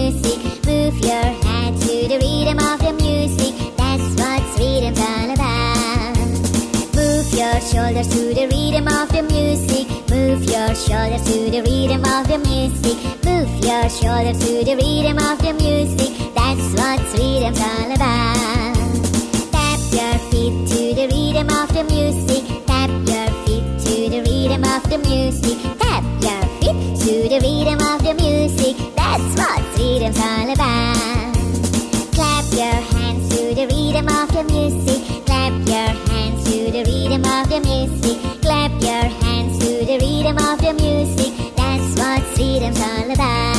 music. Move your head to the rhythm of the music. That's what rhythm's all about. Move your shoulders to the rhythm of the music. Move your shoulders to the rhythm of the music. Move your shoulders to the rhythm of the music. That's what rhythm's all about. Tap your feet to the rhythm of the music. Tap your feet to the rhythm of the music. Tap your feet to the rhythm of the music. That's what rhythm's all about. Clap your hands to the rhythm of the music. Clap your hands to the rhythm of the music. Clap your hands to the rhythm of the music. That's what rhythm's all about.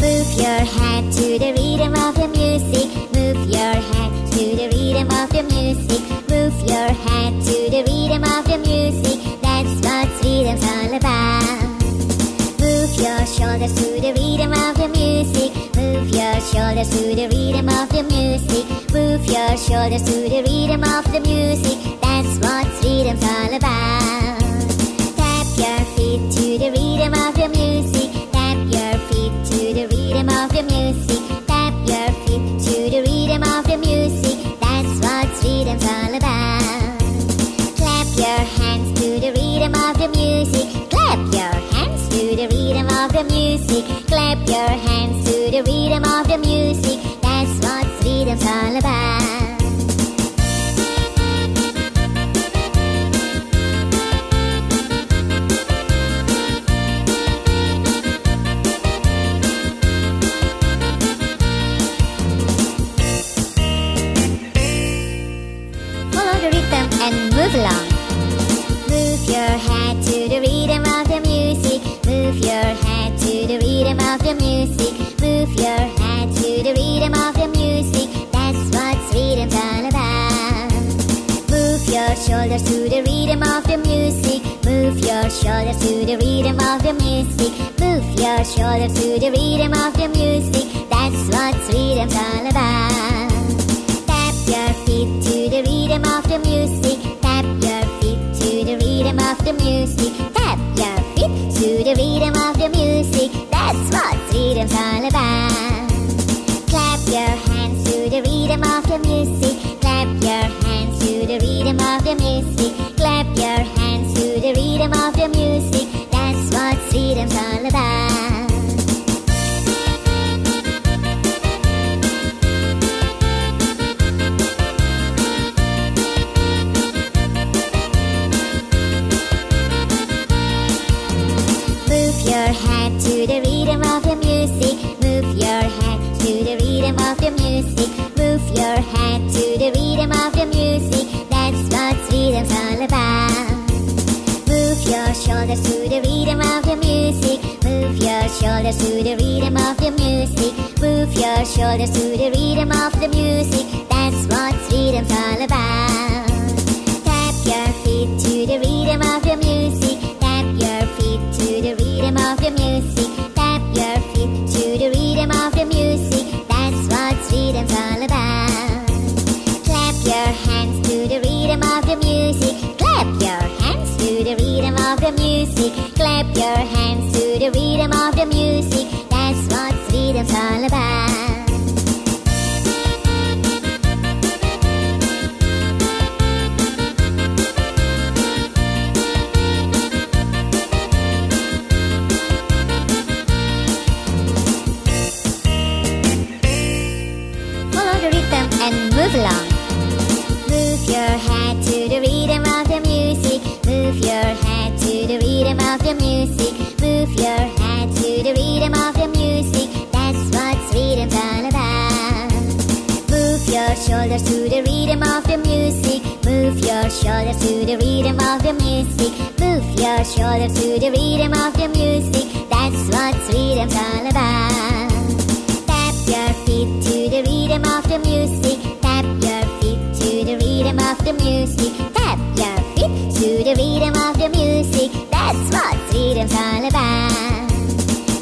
Move your head to the rhythm of the music. Move your head to the rhythm of the music. Move your head to the rhythm of the music. That's what rhythm's all about. Move your shoulders to the rhythm of the music. Move your shoulders to the rhythm of the music. Move your shoulders to the rhythm of the music. That's what rhythm's all about. Tap your feet to the rhythm of the music. Tap your feet to the rhythm of the music. Tap your feet to the rhythm of the music. That's what rhythm's all about. Clap your hands to the rhythm of the music. Clap your hands to the rhythm of the music. Clap your hands to the rhythm of the music. That's what rhythm's all about. Follow the rhythm and move along. Move your head to the rhythm of the music. Move your head to the rhythm of the music. Move your head to the rhythm of the music. That's what rhythm's all about. Move your shoulders to the rhythm of the music. Move your shoulders to the rhythm of the music. Move your shoulders to the rhythm of the music. That's what rhythm's all about. Tap your feet to the rhythm of the music. Tap your feet to the rhythm of the music. Tap your feet to the rhythm of the music. That's what rhythm's all about. Clap your hands to the rhythm of the music. Clap your hands to the rhythm of the music. Clap your hands to the rhythm of the music. That's what rhythm's all about. Move your head to the rhythm of the music. Move your head to the rhythm of the music. Move your head to the rhythm of the music. That's what rhythm's all about. Move your shoulders to the rhythm of the music. Move your shoulders to the rhythm of the music. Move your shoulders to the rhythm of the music. That's what rhythm's all about. Tap your feet to the rhythm of the music. Tap your feet to the rhythm of the music. Tap your feet to the rhythm of the music. That's what rhythm's all about. Clap your hands to the rhythm of the music. Clap your hands to the rhythm of the music. Clap your hands to the rhythm of the music. That's what rhythm's all about. Follow the rhythm and move along. Move your head to the rhythm of the music. Move your head to the rhythm of the music. Move your head to the rhythm of the music. That's what rhythm's all about. Move your shoulders to the rhythm of the music. Move your shoulders to the rhythm of the music. Move your shoulders to the rhythm of the music. That's what rhythm's all about. Tap your feet to the rhythm of the music. Tap your feet to the rhythm of the music. Tap your feet to the rhythm of the music. That's what rhythm's all about.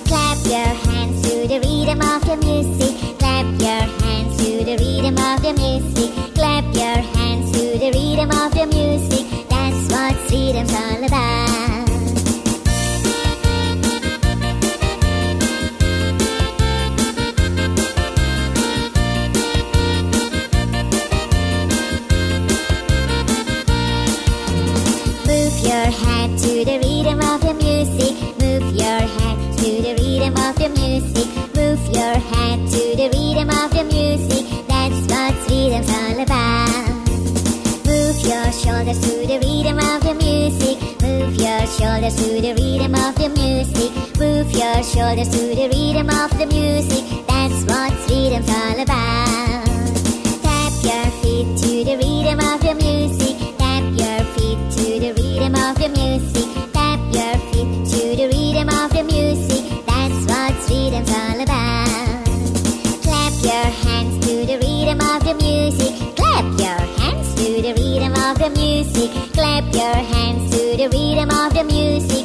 Clap your hands to the rhythm of the music. Clap your hands to of the music. Clap your hands to the rhythm of the music. That's what freedom's all about. Move your head to the rhythm of the music. Move your head to the rhythm of the music. Move your head to the rhythm of the music. That's what freedom's all about. Move your shoulders to the rhythm of the music. Move your shoulders to the rhythm of the music. Move your shoulders to the rhythm of the music. That's what freedom's all about. Tap your feet to the rhythm of the music. Tap your feet to the rhythm of the music. Tap your feet to the rhythm of the music. That's what freedom's all about. Clap your hands to the rhythm of the music. Clap your hands to the rhythm of the music. Clap your hands to the rhythm of the music.